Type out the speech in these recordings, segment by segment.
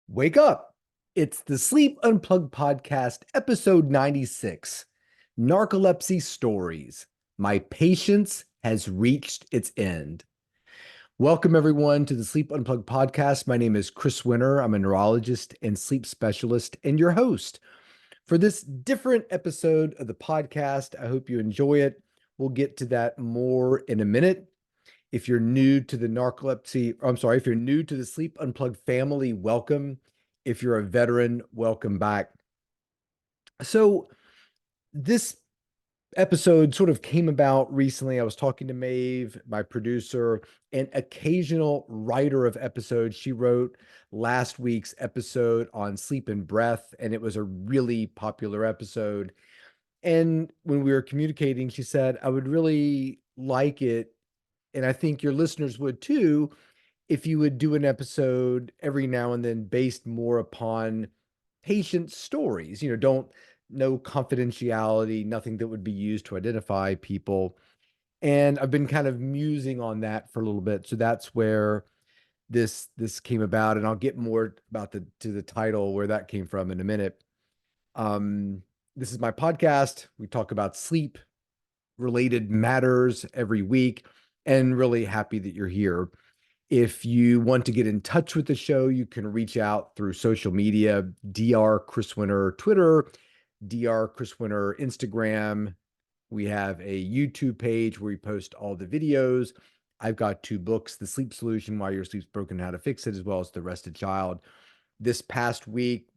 Wake up. It's the Sleep Unplugged podcast, episode 96, Narcolepsy Stories. My patience has reached its end. Welcome, everyone, to the Sleep Unplugged podcast. My name is Chris Winter. I'm a neurologist and sleep specialist and your host for this different episode of the podcast. I hope you enjoy it. We'll get to that more in a minute. If you're new to the if you're new to the Sleep Unplugged family, welcome. If you're a veteran, welcome back. So, this episode sort of came about recently. I was talking to Maeve, my producer, an occasional writer of episodes. She wrote last week's episode on sleep and breath, and it was a really popular episode. And when we were communicating, she said, I would really like it, and I think your listeners would too, if you would do an episode every now and then based more upon patient stories. Don't no confidentiality, nothing that would be used to identify people. And I've been kind of musing on that for a little bit. So that's where this came about, and I'll get more about the title where that came from in a minute. Um, this is my podcast. We talk about sleep related matters every week, and really happy that you're here. If you want to get in touch with the show, you can reach out through social media, Dr. Chris Winter Twitter, Dr. Chris Winter Instagram. We have a YouTube page where we post all the videos. I've got two books, The Sleep Solution, Why Your Sleep's Broken, How to Fix It, as well as The Rested Child. This past week,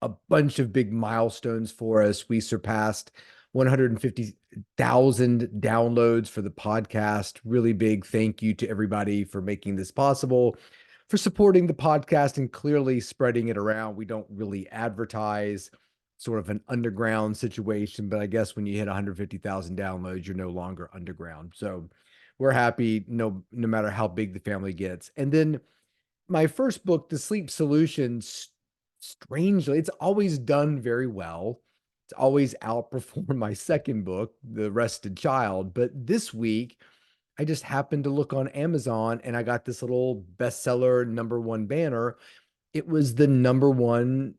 a bunch of big milestones for us. We surpassed 150,000 downloads for the podcast. Really big thank you to everybody for making this possible, for supporting the podcast and clearly spreading it around. We don't really advertise, sort of an underground situation, but I guess when you hit 150,000 downloads, you're no longer underground. So we're happy no matter how big the family gets. And then my first book, The Sleep Solutions, strangely, it's always done very well. It's always outperformed my second book, The Rested Child. But this week, I just happened to look on Amazon and I got this little bestseller number one banner. It was the number one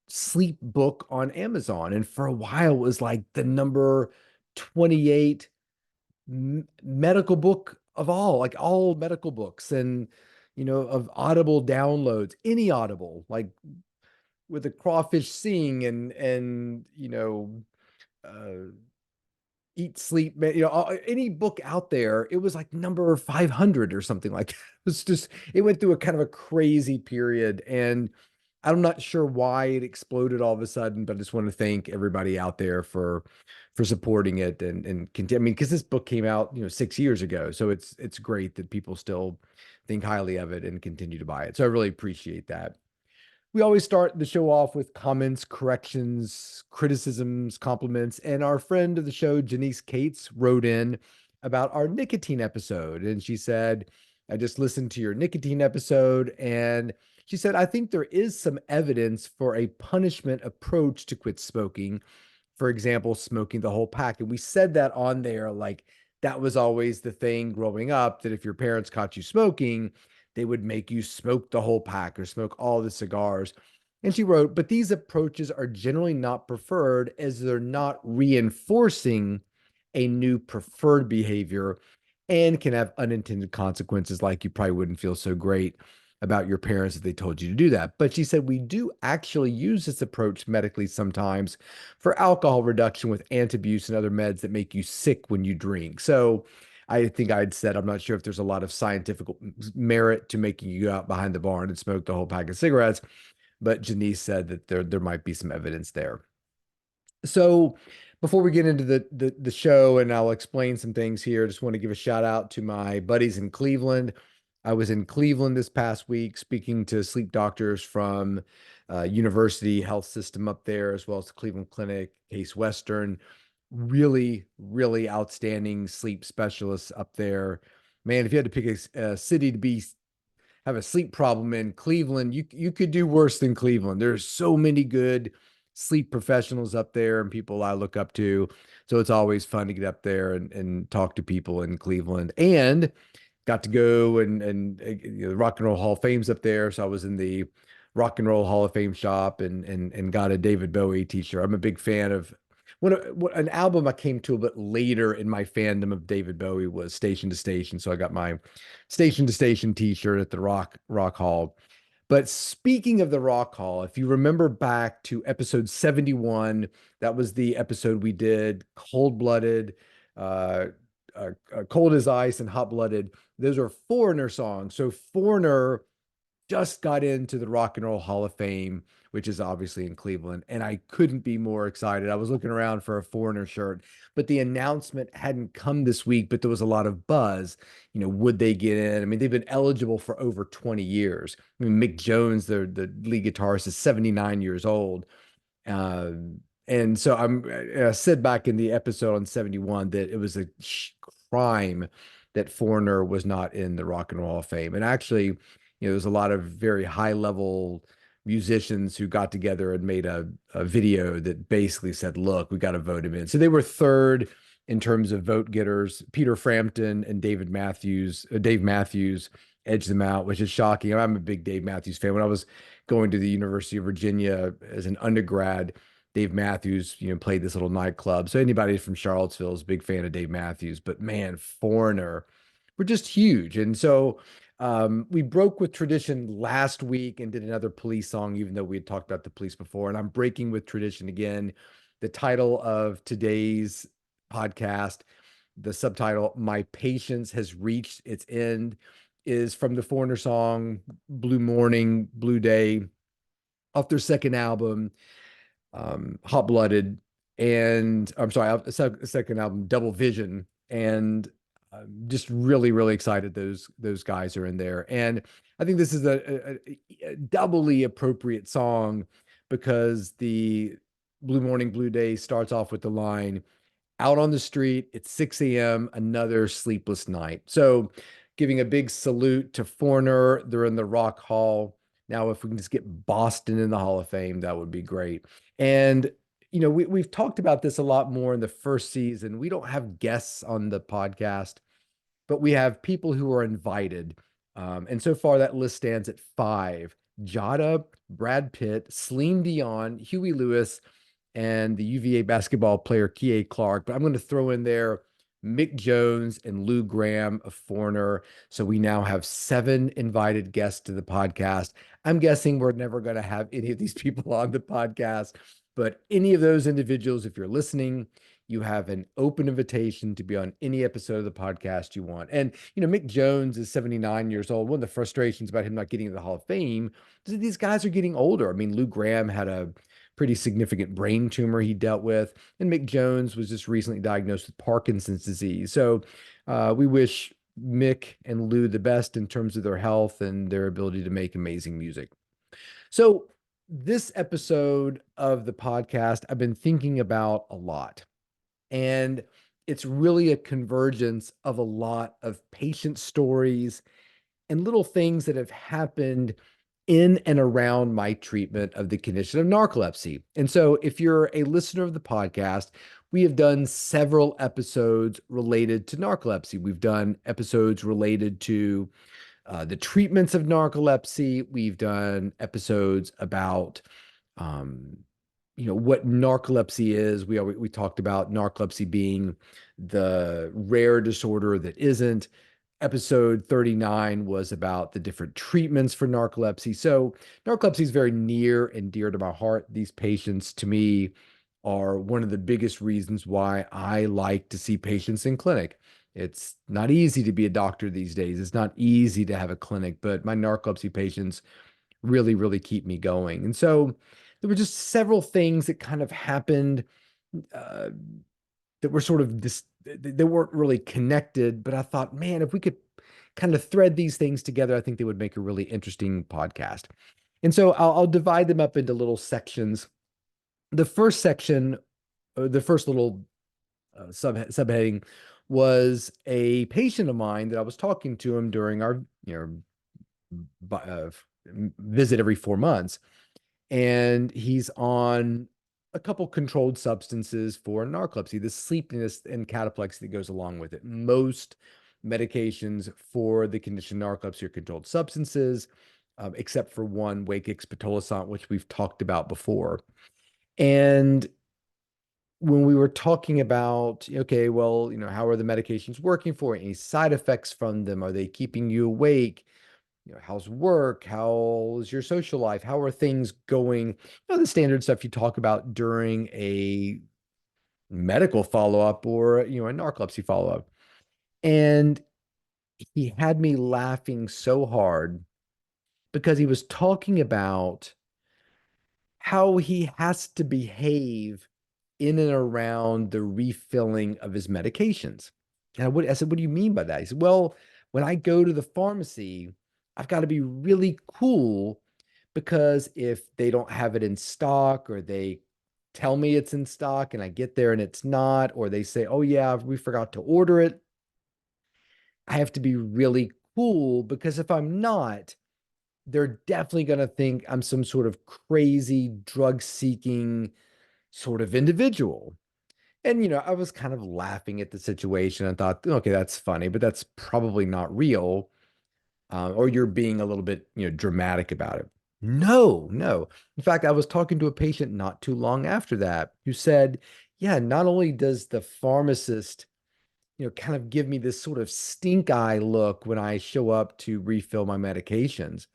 sleep book on Amazon. And for a while, it was like the number 28 medical book of all, like all medical books, and of Audible downloads, any Audible, like with the crawfish sing and uh eat sleep, any book out there. It was like number 500 or something like that. It went through a kind of a crazy period, and I'm not sure why it exploded all of a sudden, but I just want to thank everybody out there for supporting it and continue. I mean, because this book came out, 6 years ago, so it's great that people still think highly of it and continue to buy it. So I really appreciate that. We always start the show off with comments, corrections, criticisms, compliments. And our friend of the show, Janice Cates, wrote in about our nicotine episode. And she said, I just listened to your nicotine episode. And she said, I think there is some evidence for a punishment approach to quit smoking. For example, smoking the whole pack. And we said that on there, like that was always the thing growing up, that if your parents caught you smoking, they would make you smoke the whole pack or smoke all the cigars. And she wrote, but these approaches are generally not preferred as they're not reinforcing a new preferred behavior and can have unintended consequences, like you probably wouldn't feel so great about your parents if they told you to do that. But she said, we do actually use this approach medically sometimes for alcohol reduction with antabuse and other meds that make you sick when you drink. So I think I'd said, I'm not sure if there's a lot of scientific merit to making you go out behind the barn and smoke the whole pack of cigarettes, but Janice said that there might be some evidence there. So before we get into the show, and I'll explain some things here, I just want to give a shout out to my buddies in Cleveland. I was in Cleveland this past week speaking to sleep doctors from University Health System up there, as well as the Cleveland Clinic, Case Western. Really, really outstanding sleep specialists up there. Man, if you had to pick a city to be have a sleep problem in, Cleveland, you could do worse than Cleveland. There's so many good sleep professionals up there and people I look up to. So it's always fun to get up there and talk to people in Cleveland. And got to go and the Rock and Roll Hall of Fame's up there. So I was in the Rock and Roll Hall of Fame shop and got a David Bowie t-shirt. I'm a big fan of an album I came to a bit later in my fandom of David Bowie was Station to Station. So I got my Station to Station t-shirt at the Rock Hall. But speaking of the Rock Hall, if you remember back to episode 71, that was the episode we did Cold-Blooded, uh, Cold as Ice, and Hot-Blooded. Those are Foreigner songs. So Foreigner just got into the Rock and Roll Hall of Fame, which is obviously in Cleveland, and I couldn't be more excited. I was looking around for a Foreigner shirt, but the announcement hadn't come this week, but there was a lot of buzz. Would they get in? I mean, they've been eligible for over 20 years. I mean, Mick Jones, the lead guitarist, is 79 years old. Uh, and so I said back in the episode on 71 that it was a crime that Foreigner was not in the Rock and Roll Hall of Fame. And actually, there's a lot of very high level musicians who got together and made a video that basically said, look, we got to vote him in. So they were third in terms of vote getters. Peter Frampton and Dave Matthews edged them out, which is shocking. I'm a big Dave Matthews fan. When I was going to the University of Virginia as an undergrad, Dave Matthews, played this little nightclub. So anybody from Charlottesville is a big fan of Dave Matthews. But man, Foreigner were just huge. And so we broke with tradition last week and did another Police song, even though we had talked about the Police before. And I'm breaking with tradition again. The title of today's podcast, the subtitle, My Patience Has Reached Its End, is from the Foreigner song Blue Morning, Blue Day, off their second album, Hot-Blooded, and I'm sorry, second album, Double Vision. And I'm just really, really excited those guys are in there. And I think this is a doubly appropriate song because the Blue Morning, Blue Day starts off with the line, out on the street, it's 6 a.m., another sleepless night. So giving a big salute to Foreigner. They're in the Rock Hall. Now, if we can just get Boston in the Hall of Fame, that would be great. And we've talked about this a lot more in the first season. We don't have guests on the podcast, but we have people who are invited. And so far, that list stands at 5. Jada, Brad Pitt, Celine Dion, Huey Lewis, and the UVA basketball player Kie Clark. But I'm going to throw in there Mick Jones and Lou Gramm, a Foreigner. So we now have 7 invited guests to the podcast. I'm guessing we're never going to have any of these people on the podcast, but any of those individuals, if you're listening, you have an open invitation to be on any episode of the podcast you want. And, Mick Jones is 79 years old. One of the frustrations about him not getting into the Hall of Fame is that these guys are getting older. I mean, Lou Gramm had a pretty significant brain tumor he dealt with, and Mick Jones was just recently diagnosed with Parkinson's disease. So we wish Mick and Lou the best in terms of their health and their ability to make amazing music. So this episode of the podcast, I've been thinking about a lot. And it's really a convergence of a lot of patient stories and little things that have happened in and around my treatment of the condition of narcolepsy. And so if you're a listener of the podcast, we have done several episodes related to narcolepsy. We've done episodes related to the treatments of narcolepsy. We've done episodes about what narcolepsy is. We talked about narcolepsy being the rare disorder that isn't. Episode 39 was about the different treatments for narcolepsy. So narcolepsy is very near and dear to my heart. These patients, to me, are one of the biggest reasons why I like to see patients in clinic. It's not easy to be a doctor these days. It's not easy to have a clinic, but my narcolepsy patients really, really keep me going. And so there were just several things that kind of happened that were sort of they weren't really connected, but I thought, man, if we could kind of thread these things together, I think they would make a really interesting podcast. And so I'll divide them up into little sections. The first section, the first little subheading was a patient of mine that I was talking to him during our visit every 4 months. And he's on a couple controlled substances for narcolepsy, the sleepiness and cataplexy that goes along with it. Most medications for the condition narcolepsy are controlled substances. except for one, Wakix pitolisant, which we've talked about before. And when we were talking about, okay, well, how are the medications working for you? Any side effects from them? Are they keeping you awake? How's work? How's your social life? How are things going? The standard stuff you talk about during a medical follow-up or, a narcolepsy follow-up. And he had me laughing so hard because he was talking about how he has to behave in and around the refilling of his medications. And I said, what do you mean by that? He said, well, when I go to the pharmacy, I've got to be really cool because if they don't have it in stock or they tell me it's in stock and I get there and it's not, or they say, oh, yeah, we forgot to order it, I have to be really cool because if I'm not, they're definitely going to think I'm some sort of crazy drug seeking sort of individual. And, I was kind of laughing at the situation and thought, okay, that's funny, but that's probably not real. Or you're being a little bit, dramatic about it. No, no. In fact, I was talking to a patient not too long after that who said, yeah, not only does the pharmacist, kind of give me this sort of stink eye look when I show up to refill my medications,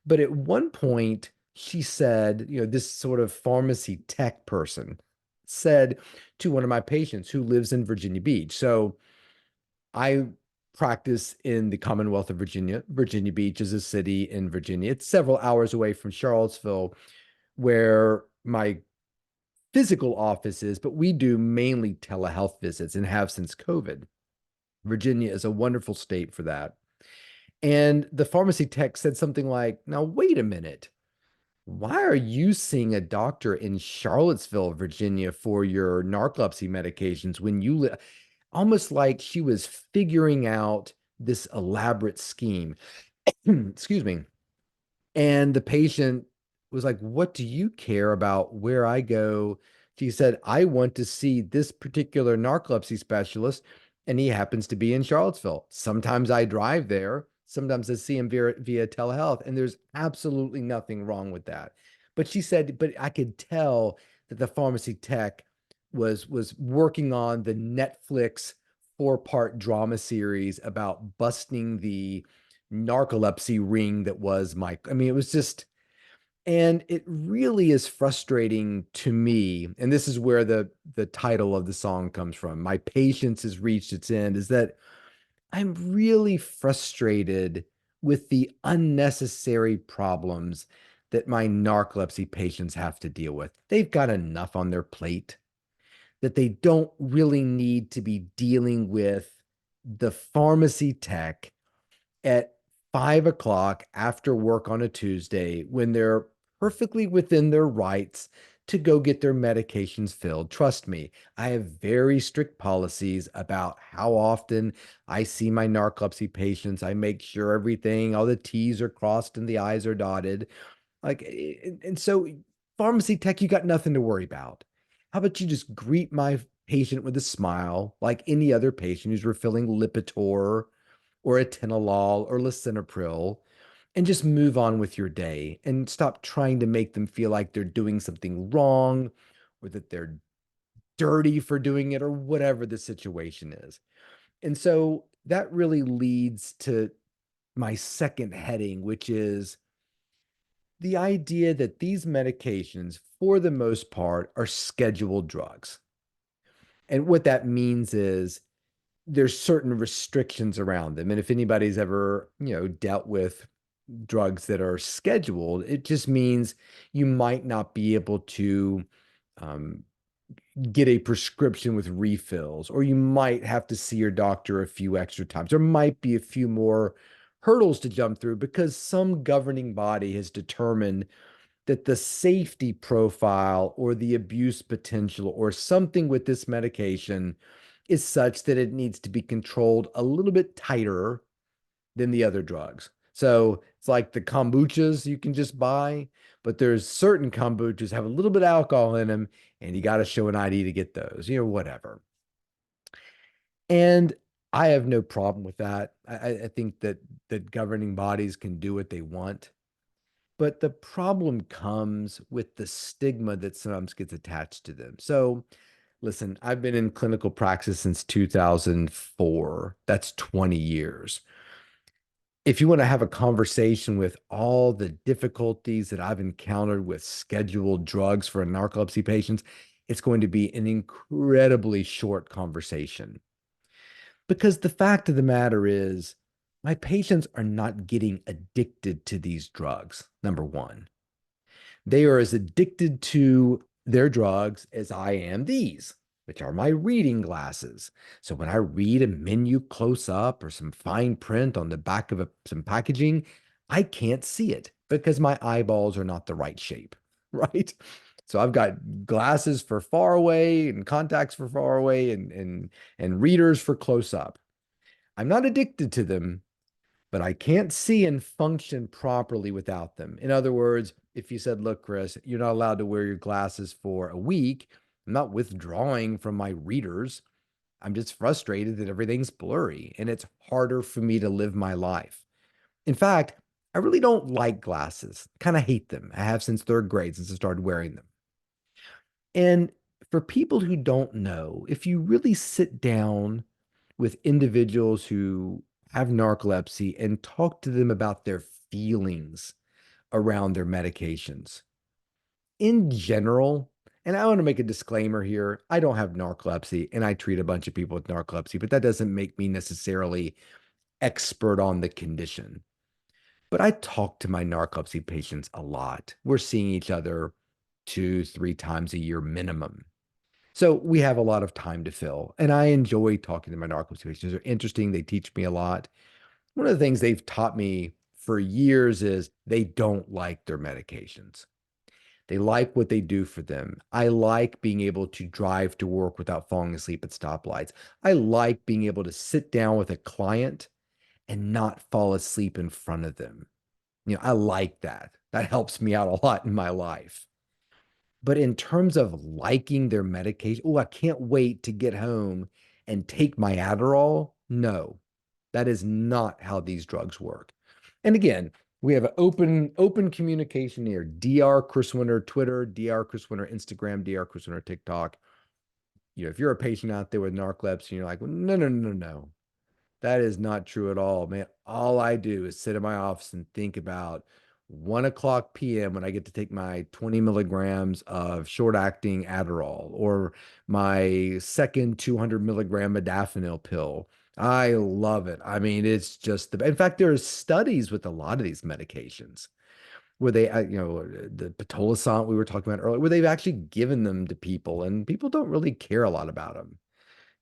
but at one point, she said, this sort of pharmacy tech person said to one of my patients who lives in Virginia Beach. So I practice in the Commonwealth of Virginia. Virginia Beach is a city in Virginia. It's several hours away from Charlottesville, where my physical office is, but we do mainly telehealth visits and have since COVID. Virginia is a wonderful state for that. And the pharmacy tech said something like, now, wait a minute. Why are you seeing a doctor in Charlottesville, Virginia for your narcolepsy medications when you live? Almost like she was figuring out this elaborate scheme. Excuse me. And the patient was like, what do you care about where I go? She said, I want to see this particular narcolepsy specialist, and he happens to be in Charlottesville. Sometimes I drive there, sometimes I see him via telehealth, and there's absolutely nothing wrong with that. But she said, but I could tell that the pharmacy tech was working on the Netflix four-part drama series about busting the narcolepsy ring that was Mike. I mean, it was just, and it really is frustrating to me. And this is where the title of the song comes from. My patience has reached its end, is that I'm really frustrated with the unnecessary problems that my narcolepsy patients have to deal with. They've got enough on their plate that they don't really need to be dealing with the pharmacy tech at 5 o'clock after work on a Tuesday when they're perfectly within their rights to go get their medications filled. Trust me, I have very strict policies about how often I see my narcolepsy patients. I make sure everything, all the T's are crossed and the I's are dotted. And so pharmacy tech, you got nothing to worry about. How about you just greet my patient with a smile like any other patient who's refilling Lipitor or atenolol or lisinopril, and just move on with your day and stop trying to make them feel like they're doing something wrong or that they're dirty for doing it or whatever the situation is. And so that really leads to my second heading, which is the idea that these medications, for the most part, are scheduled drugs. And what that means is there's certain restrictions around them. And if anybody's ever, dealt with drugs that are scheduled, it just means you might not be able to um, get a prescription with refills, or you might have to see your doctor a few extra times. There might be a few more hurdles to jump through because some governing body has determined that the safety profile or the abuse potential or something with this medication is such that it needs to be controlled a little bit tighter than the other drugs. So it's like the kombuchas you can just buy, but there's certain kombuchas have a little bit of alcohol in them, and you got to show an ID to get those, whatever. And I have no problem with that. I think that governing bodies can do what they want. But the problem comes with the stigma that sometimes gets attached to them. So, listen, I've been in clinical practice since 2004. That's 20 years. If you want to have a conversation with all the difficulties that I've encountered with scheduled drugs for narcolepsy patients, it's going to be an incredibly short conversation. Because the fact of the matter is, my patients are not getting addicted to these drugs, number one. They are as addicted to their drugs as I am these, which are my reading glasses. So when I read a menu close up or some fine print on the back of some packaging, I can't see it because my eyeballs are not the right shape, right? So I've got glasses for far away and contacts for far away and readers for close up. I'm not addicted to them, but I can't see and function properly without them. In other words, if you said, look, Chris, you're not allowed to wear your glasses for a week, I'm not withdrawing from my readers. I'm just frustrated that everything's blurry and it's harder for me to live my life. In fact, I really don't like glasses, kind of hate them. I have since third grade, since I started wearing them. And for people who don't know, if you really sit down with individuals who have narcolepsy and talk to them about their feelings around their medications. In general, and I want to make a disclaimer here, I don't have narcolepsy and I treat a bunch of people with narcolepsy, but that doesn't make me necessarily expert on the condition. But I talk to my narcolepsy patients a lot. We're seeing each other 2, 3 times a year minimum. So we have a lot of time to fill. And I enjoy talking to my narcolepsy patients. They're interesting. They teach me a lot. One of the things they've taught me for years is they don't like their medications. They like what they do for them. I like being able to drive to work without falling asleep at stoplights. I like being able to sit down with a client and not fall asleep in front of them. I like that. That helps me out a lot in my life. But in terms of liking their medication, oh, I can't wait to get home and take my Adderall. No, that is not how these drugs work. And again, we have an open communication here. Dr. Chris Winter Twitter, Dr. Chris Winter Instagram, Dr. Chris Winter TikTok. If you're a patient out there with narcolepsy and you're like, well, no, no, no, no, that is not true at all, man. All I do is sit in my office and think about 1 o'clock p.m. when I get to take my 20 milligrams of short acting Adderall or my second 200 milligram modafinil pill. I love it. I mean, it's just in fact, there are studies with a lot of these medications where they, the pitolisant we were talking about earlier, where they've actually given them to people and people don't really care a lot about them.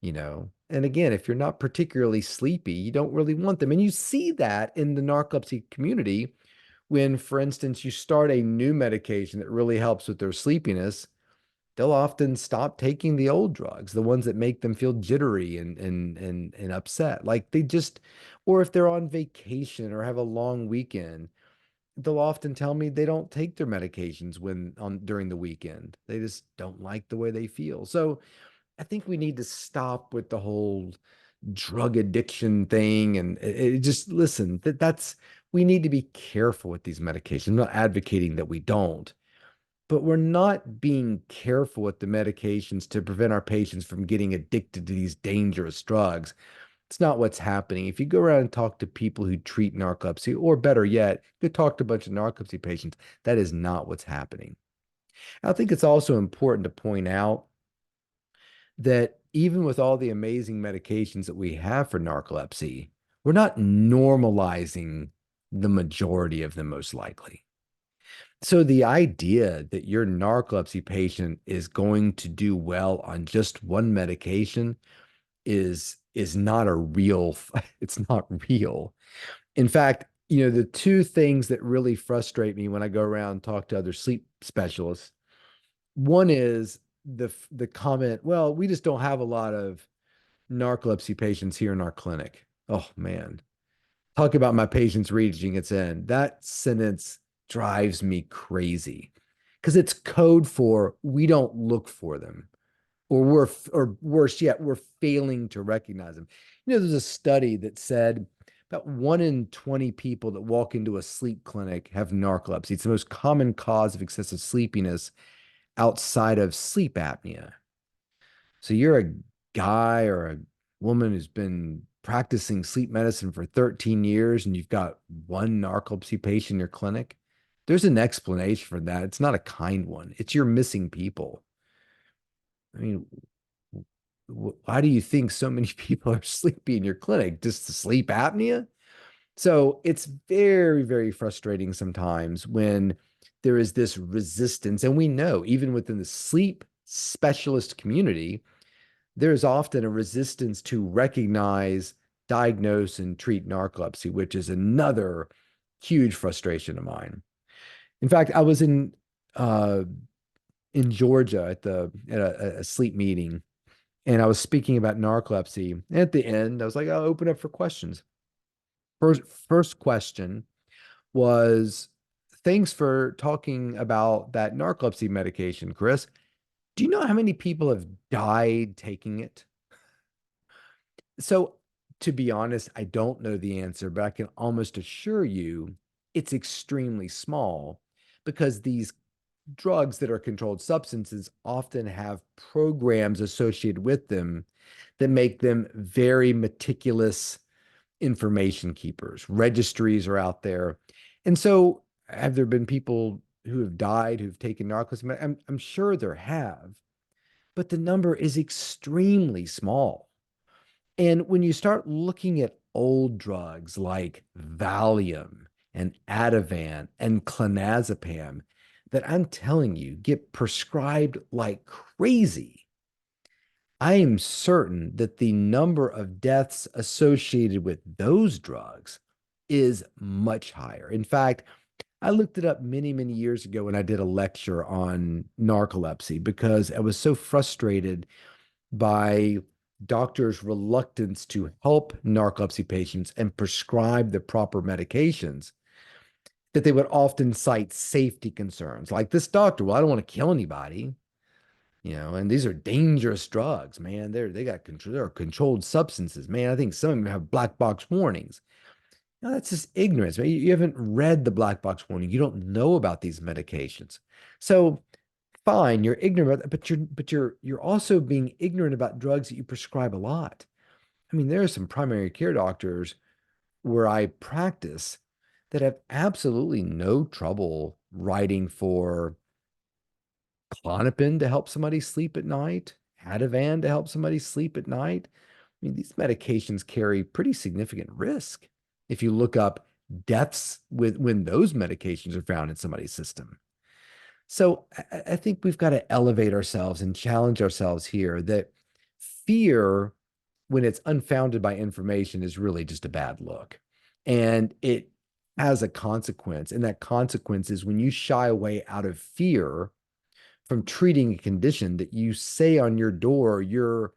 And again, if you're not particularly sleepy, you don't really want them. And you see that in the narcolepsy community when, for instance, you start a new medication that really helps with their sleepiness, they'll often stop taking the old drugs, the ones that make them feel jittery and upset. Like they just, or if they're on vacation or have a long weekend, they'll often tell me they don't take their medications when on during the weekend. They just don't like the way they feel. So I think we need to stop with the whole drug addiction thing and just listen that's we need to be careful with these medications. I'm not advocating that we don't, but we're not being careful with the medications to prevent our patients from getting addicted to these dangerous drugs. It's not what's happening. If you go around and talk to people who treat narcolepsy, or better yet, you talk to a bunch of narcolepsy patients, that is not what's happening. I think it's also important to point out that even with all the amazing medications that we have for narcolepsy, we're not normalizing the majority of them, most likely. So the idea that your narcolepsy patient is going to do well on just one medication is not a real it's not real. In fact, the two things that really frustrate me when I go around and talk to other sleep specialists, one is the comment, well, we just don't have a lot of narcolepsy patients here in our clinic. Oh man. Talk about my patients reaching its end. That sentence drives me crazy because it's code for we don't look for them, or worse yet, we're failing to recognize them. There's a study that said about 1 in 20 people that walk into a sleep clinic have narcolepsy. It's the most common cause of excessive sleepiness outside of sleep apnea. So you're a guy or a woman who's been practicing sleep medicine for 13 years and you've got one narcolepsy patient in your clinic. There's an explanation for that. It's not a kind one. It's you're missing people. I mean, why do you think so many people are sleepy in your clinic? Just the sleep apnea? So it's very, very frustrating sometimes when there is this resistance. And we know, even within the sleep specialist community, there's often a resistance to recognize, diagnose, and treat narcolepsy, which is another huge frustration of mine. In fact, I was in Georgia at a sleep meeting, and I was speaking about narcolepsy. And at the end, I was like, I'll open up for questions. First question was, thanks for talking about that narcolepsy medication, Chris. Do you know how many people have died taking it? So, to be honest, I don't know the answer, but I can almost assure you it's extremely small because these drugs that are controlled substances often have programs associated with them that make them very meticulous information keepers. Registries are out there. And so, have there been people who have died who've taken narcolepsy? I'm sure there have, but the number is extremely small. And when you start looking at old drugs like Valium and Ativan and clonazepam, that I'm telling you get prescribed like crazy, I am certain that the number of deaths associated with those drugs is much higher. In fact, I looked it up many, many years ago when I did a lecture on narcolepsy because I was so frustrated by doctors' reluctance to help narcolepsy patients and prescribe the proper medications, that they would often cite safety concerns. Like this doctor, well, I don't want to kill anybody, and these are dangerous drugs, man. They're controlled substances, man. I think some of them have black box warnings. No, that's just ignorance, man. You haven't read the black box warning. You don't know about these medications. So fine, you're ignorant, but you're also being ignorant about drugs that you prescribe a lot. I mean, there are some primary care doctors where I practice that have absolutely no trouble writing for Clonopin to help somebody sleep at night, Ativan to help somebody sleep at night. I mean, these medications carry pretty significant risk if you look up deaths with when those medications are found in somebody's system. So I think we've got to elevate ourselves and challenge ourselves here that fear, when it's unfounded by information, is really just a bad look. And it has a consequence. And that consequence is when you shy away out of fear from treating a condition that you say on your door you're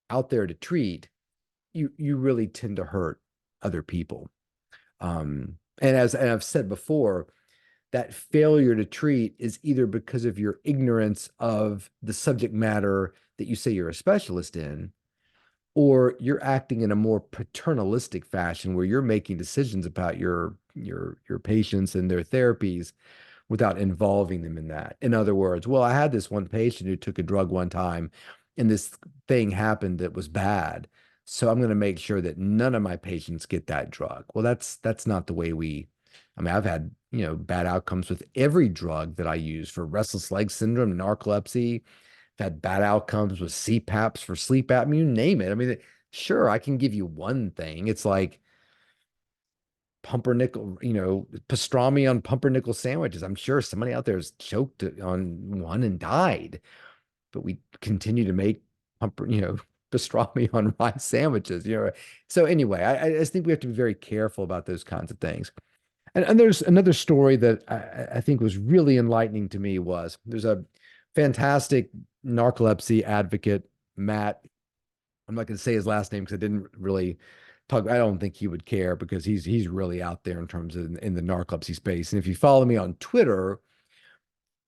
out there to treat, you really tend to hurt other people. And I've said before, that failure to treat is either because of your ignorance of the subject matter that you say you're a specialist in, or you're acting in a more paternalistic fashion where you're making decisions about your patients and their therapies without involving them in that. In other words, well, I had this one patient who took a drug one time and this thing happened that was bad. So I'm going to make sure that none of my patients get that drug. Well, that's not the way I mean, I've had, bad outcomes with every drug that I use for restless leg syndrome, narcolepsy. I've had bad outcomes with CPAPs for sleep apnea, you name it. I mean, sure, I can give you one thing. It's like pumpernickel, pastrami on pumpernickel sandwiches. I'm sure somebody out there has choked on one and died, but we continue to make pastrami on rice sandwiches. So anyway, I just think we have to be very careful about those kinds of things. And there's another story that I think was really enlightening to me. Was there's a fantastic narcolepsy advocate, Matt. I'm not going to say his last name because I didn't really talk. I don't think he would care because he's really out there in terms of in the narcolepsy space. And if you follow me on Twitter,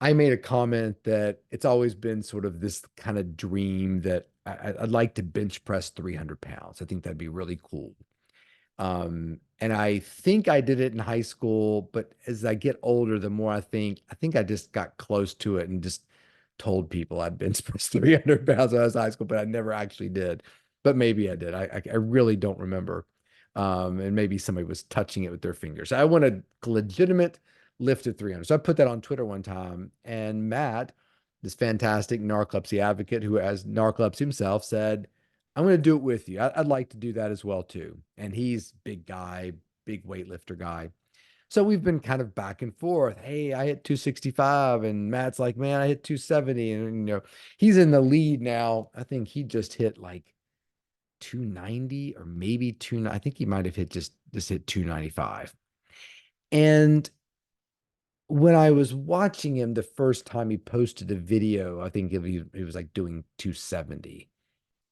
I made a comment that it's always been sort of this kind of dream that I'd like to bench press 300 pounds. I think that'd be really cool. And I think I did it in high school, but as I get older, the more I think I just got close to it and just told people I'd been supposed 300 pounds when I was in high school, but I never actually did. But maybe I did. I really don't remember. And maybe somebody was touching it with their fingers. I want a legitimate lift of 300. So I put that on Twitter one time, and Matt, this fantastic narcolepsy advocate who has narcolepsy himself, said, I'm going to do it with you. Would like to do that as well too. And he's big guy, big weightlifter guy. So we've been kind of back and forth. Hey, I hit 265, and Matt's like, man, I hit 270. And he's in the lead now. I think he just hit like 290 or maybe two. I think he might have hit just hit 295. And when I was watching him the first time he posted a video, I think it was like doing 270.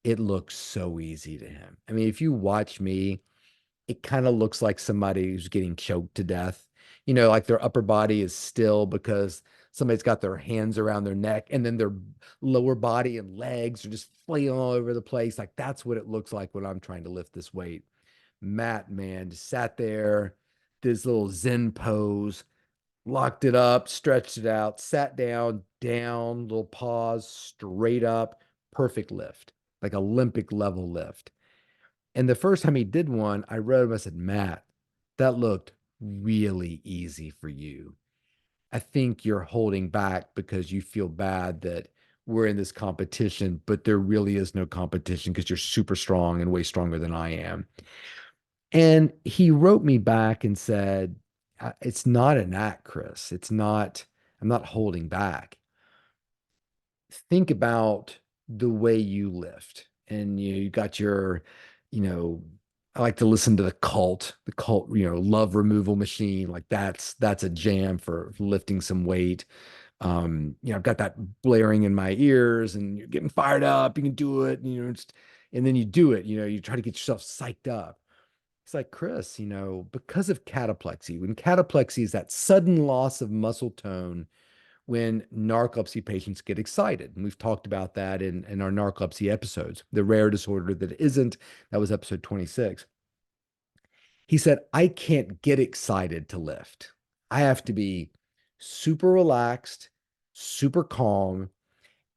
It looks so easy to him. I mean, if you watch me, it kind of looks like somebody who's getting choked to death. Like their upper body is still because somebody's got their hands around their neck, and then their lower body and legs are just flailing all over the place. Like that's what it looks like when I'm trying to lift this weight. Matt, man, just sat there, this little Zen pose, locked it up, stretched it out, sat down, little pause, straight up, perfect lift, like Olympic level lift. And the first time he did one, I wrote him, I said, Matt, that looked really easy for you. I think you're holding back because you feel bad that we're in this competition, but there really is no competition because you're super strong and way stronger than I am. And he wrote me back and said, It's not an act, Chris. I'm not holding back. Think about the way you lift. And you got your, you know, I like to listen to the cult, love removal machine. Like that's a jam for lifting some weight. I've got that blaring in my ears and you're getting fired up. You can do it, and then you do it, you try to get yourself psyched up. It's like, Chris, because of cataplexy, when cataplexy is that sudden loss of muscle tone when narcolepsy patients get excited. And we've talked about that in our narcolepsy episodes, the rare disorder that isn't. That was episode 26. He said, I can't get excited to lift. I have to be super relaxed, super calm,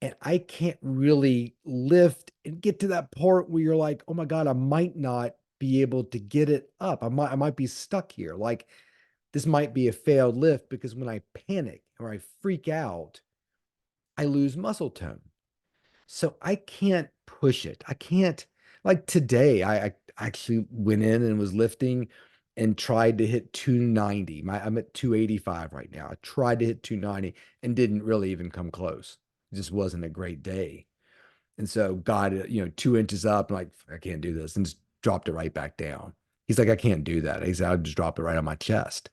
and I can't really lift and get to that part where you're like, oh my God, I might not be able to get it up. I might be stuck here. Like this might be a failed lift because when I panic or I freak out, I lose muscle tone. So I can't push it. I can't, like today, I actually went in and was lifting and tried to hit 290. I'm at 285 right now. I tried to hit 290 and didn't really even come close. It just wasn't a great day. And so got it, 2 inches up, like, I can't do this, and just dropped it right back down. He's like, I can't do that. He said, I'll just drop it right on my chest.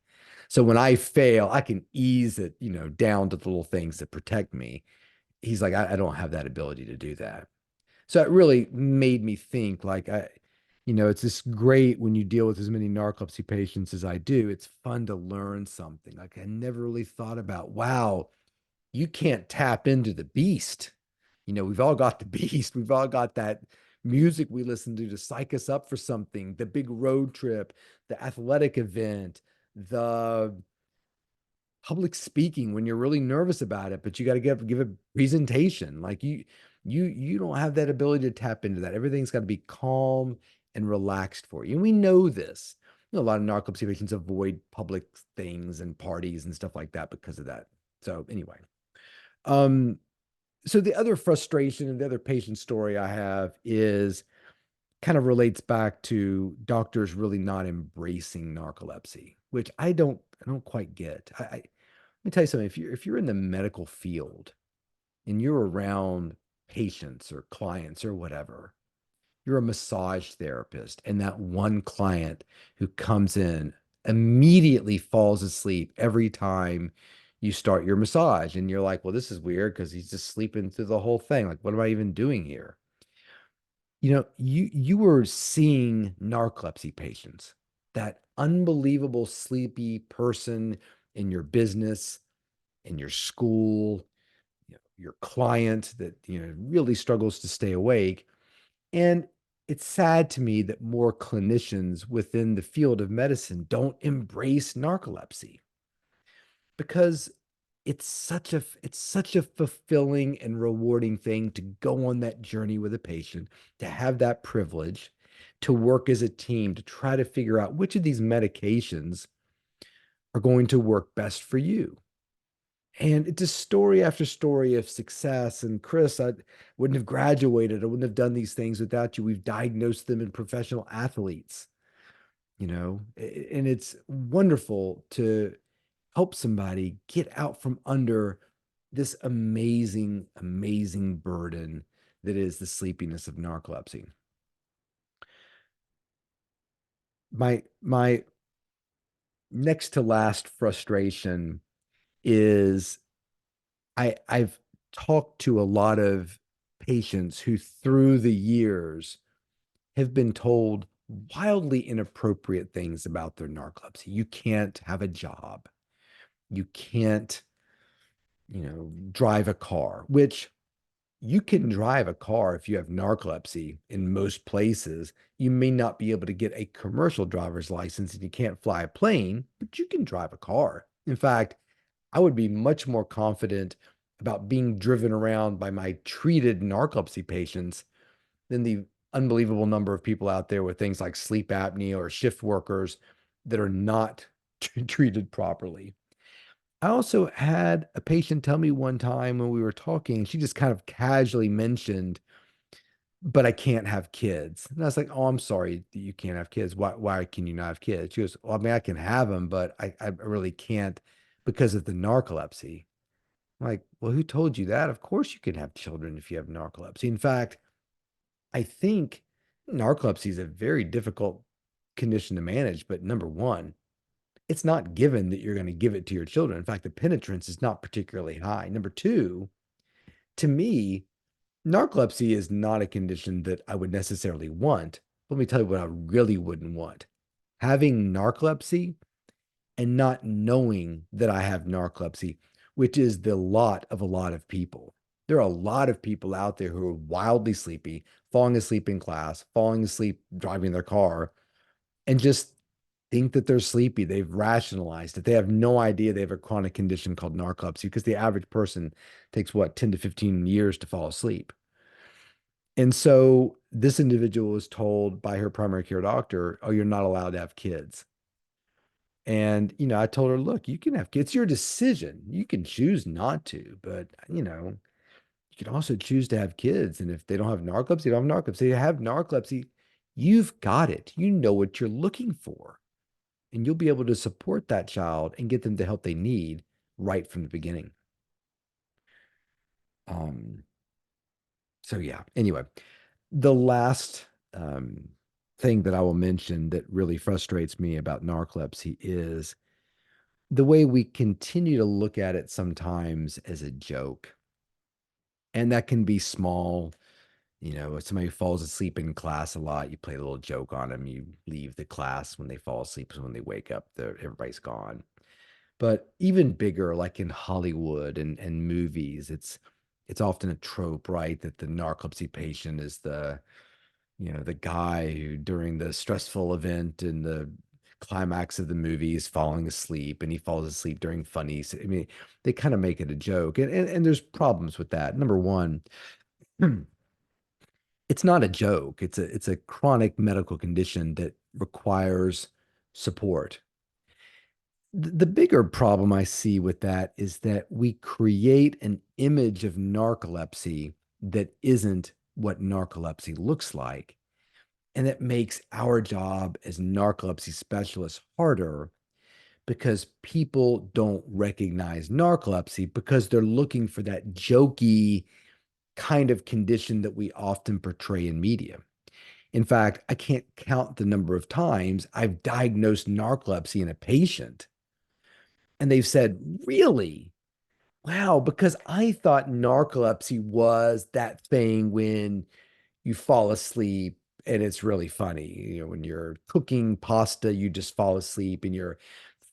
So when I fail, I can ease it, down to the little things that protect me. He's like, I don't have that ability to do that. So it really made me think like it's just great when you deal with as many narcolepsy patients as I do. It's fun to learn something. Like I never really thought about, wow, you can't tap into the beast. We've all got the beast. We've all got that music we listen to psych us up for something, the big road trip, the athletic event, the public speaking when you're really nervous about it, but you got to give a presentation. Like you don't have that ability to tap into that. Everything's got to be calm and relaxed for you. And we know this. A lot of narcolepsy patients avoid public things and parties and stuff like that because of that. So anyway, um, so the other frustration and the other patient story I have is kind of relates back to doctors really not embracing narcolepsy, which I don't quite get. Let me tell you something. If you're in the medical field and you're around patients or clients or whatever, you're a massage therapist, and that one client who comes in immediately falls asleep every time you start your massage, and you're like, well, this is weird because he's just sleeping through the whole thing. Like, what am I even doing here? You were seeing narcolepsy patients, that unbelievable sleepy person in your business, in your school, your client that really struggles to stay awake. And it's sad to me that more clinicians within the field of medicine don't embrace narcolepsy because it's such a fulfilling and rewarding thing to go on that journey with a patient, to have that privilege, to work as a team to try to figure out which of these medications are going to work best for you. And it's just story after story of success. And Chris, I wouldn't have graduated. I wouldn't have done these things without you. We've diagnosed them in professional athletes, and it's wonderful to help somebody get out from under this amazing, amazing burden that is the sleepiness of narcolepsy. My next to last frustration is I've talked to a lot of patients who through the years have been told wildly inappropriate things about their narcolepsy. You can't have a job. You can't, drive a car, which you can drive a car if you have narcolepsy in most places. You may not be able to get a commercial driver's license and you can't fly a plane, but you can drive a car. In fact, I would be much more confident about being driven around by my treated narcolepsy patients than the unbelievable number of people out there with things like sleep apnea or shift workers that are not treated properly. I also had a patient tell me one time when we were talking, she just kind of casually mentioned, but I can't have kids. And I was like, oh, I'm sorry that you can't have kids. Why can you not have kids? She goes, well, I mean, I can have them, but I really can't because of the narcolepsy. I'm like, well, who told you that? Of course you can have children if you have narcolepsy. In fact, I think narcolepsy is a very difficult condition to manage, but number one, it's not given that you're going to give it to your children. In fact, the penetrance is not particularly high. Number two, to me, narcolepsy is not a condition that I would necessarily want. Let me tell you what I really wouldn't want. Having narcolepsy and not knowing that I have narcolepsy, which is the lot of a lot of people. There are a lot of people out there who are wildly sleepy, falling asleep in class, falling asleep driving their car, and just think that they're sleepy. They've rationalized it. They have no idea they have a chronic condition called narcolepsy because the average person takes what, 10 to 15 years to fall asleep. And so this individual was told by her primary care doctor, oh, you're not allowed to have kids. And, I told her, look, you can have kids. It's your decision. You can choose not to, but, you can also choose to have kids. And if they don't have narcolepsy, they don't have narcolepsy. They have narcolepsy, you've got it. You know what you're looking for. And you'll be able to support that child and get them the help they need right from the beginning. Um, so yeah, anyway, the last thing that I will mention that really frustrates me about narcolepsy is the way we continue to look at it sometimes as a joke. And that can be small. If somebody falls asleep in class a lot, you play a little joke on them. You leave the class when they fall asleep. So when they wake up, everybody's gone. But even bigger, like in Hollywood and movies, it's often a trope, right? That the narcolepsy patient is the guy who during the stressful event in the climax of the movie is falling asleep and he falls asleep during funny. I mean, they kind of make it a joke. And there's problems with that. Number one, it's not a joke. It's a chronic medical condition that requires support. The bigger problem I see with that is that we create an image of narcolepsy that isn't what narcolepsy looks like. And it makes our job as narcolepsy specialists harder because people don't recognize narcolepsy because they're looking for that jokey kind of condition that we often portray in media. In fact, I can't count the number of times I've diagnosed narcolepsy in a patient and they've said, really? Wow, because I thought narcolepsy was that thing when you fall asleep and it's really funny. When you're cooking pasta, you just fall asleep and your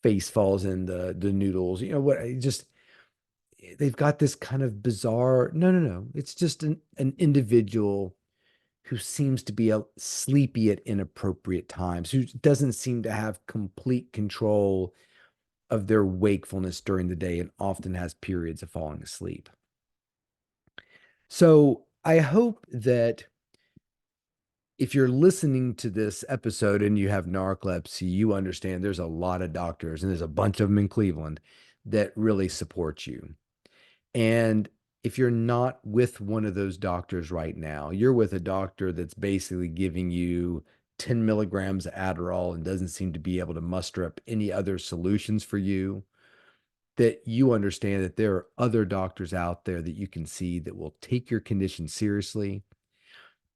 face falls in the noodles. What just they've got this kind of bizarre, no. It's just an individual who seems to be sleepy at inappropriate times, who doesn't seem to have complete control of their wakefulness during the day and often has periods of falling asleep. So I hope that if you're listening to this episode and you have narcolepsy, you understand there's a lot of doctors, and there's a bunch of them in Cleveland, that really support you. And if you're not with one of those doctors right now, you're with a doctor that's basically giving you 10 milligrams of Adderall and doesn't seem to be able to muster up any other solutions for you, that you understand that there are other doctors out there that you can see that will take your condition seriously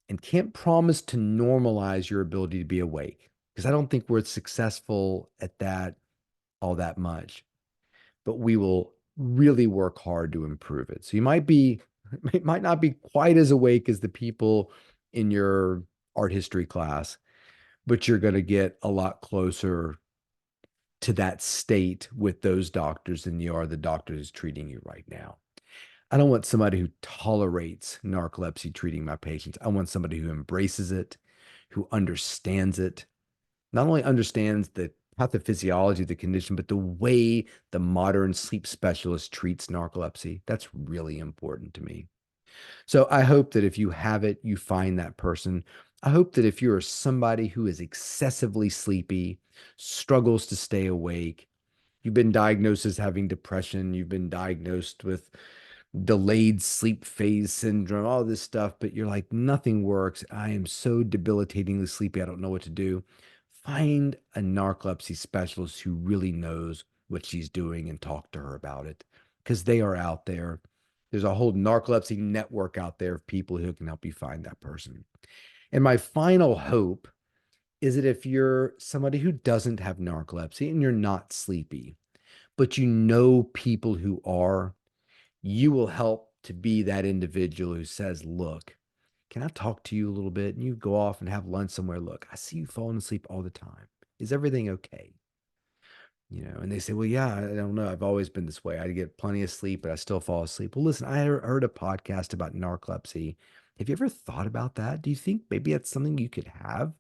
and can't promise to normalize your ability to be awake, because I don't think we're successful at that all that much, but we will really work hard to improve it. So you might not be quite as awake as the people in your art history class, but you're going to get a lot closer to that state with those doctors than you are the doctor who's treating you right now. I don't want somebody who tolerates narcolepsy treating my patients. I want somebody who embraces it, who understands it, not only understands the pathophysiology of the condition, but the way the modern sleep specialist treats narcolepsy. That's really important to me. So I hope that if you have it, you find that person. I hope that if you're somebody who is excessively sleepy, struggles to stay awake, you've been diagnosed as having depression, you've been diagnosed with delayed sleep phase syndrome, all this stuff, but you're like, nothing works. I am so debilitatingly sleepy. I don't know what to do. Find a narcolepsy specialist who really knows what she's doing and talk to her about it, because they are out there. There's a whole narcolepsy network out there of people who can help you find that person. And my final hope is that if you're somebody who doesn't have narcolepsy and you're not sleepy, but you know people who are, you will help to be that individual who says, look, can I talk to you a little bit? And you go off and have lunch somewhere. Look, I see you falling asleep all the time. Is everything okay? And they say, well, yeah, I don't know. I've always been this way. I get plenty of sleep, but I still fall asleep. Well, listen, I heard a podcast about narcolepsy. Have you ever thought about that? Do you think maybe that's something you could have?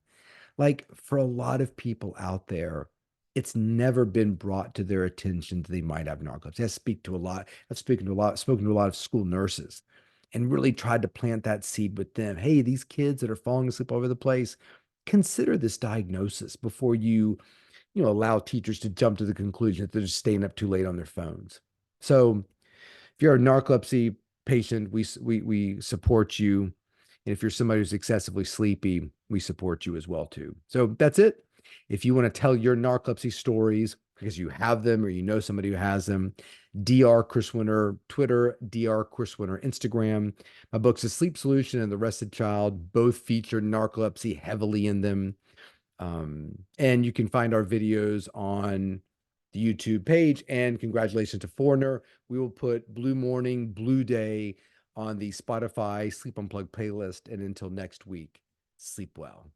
Like, for a lot of people out there, it's never been brought to their attention that they might have narcolepsy. Spoken to a lot of school nurses and really tried to plant that seed with them. Hey, these kids that are falling asleep all over the place, consider this diagnosis before allow teachers to jump to the conclusion that they're just staying up too late on their phones. So if you're a narcolepsy patient, we support you. And if you're somebody who's excessively sleepy, we support you as well too. So that's it. If you want to tell your narcolepsy stories because you have them or you know somebody who has them, Dr. Chris Winter, Twitter, Dr. Chris Winter, Instagram. My books, The Sleep Solution and The Rested Child, both feature narcolepsy heavily in them. And you can find our videos on the YouTube page. And congratulations to Foreigner. We will put Blue Morning, Blue Day on the Spotify Sleep Unplugged playlist. And until next week, sleep well.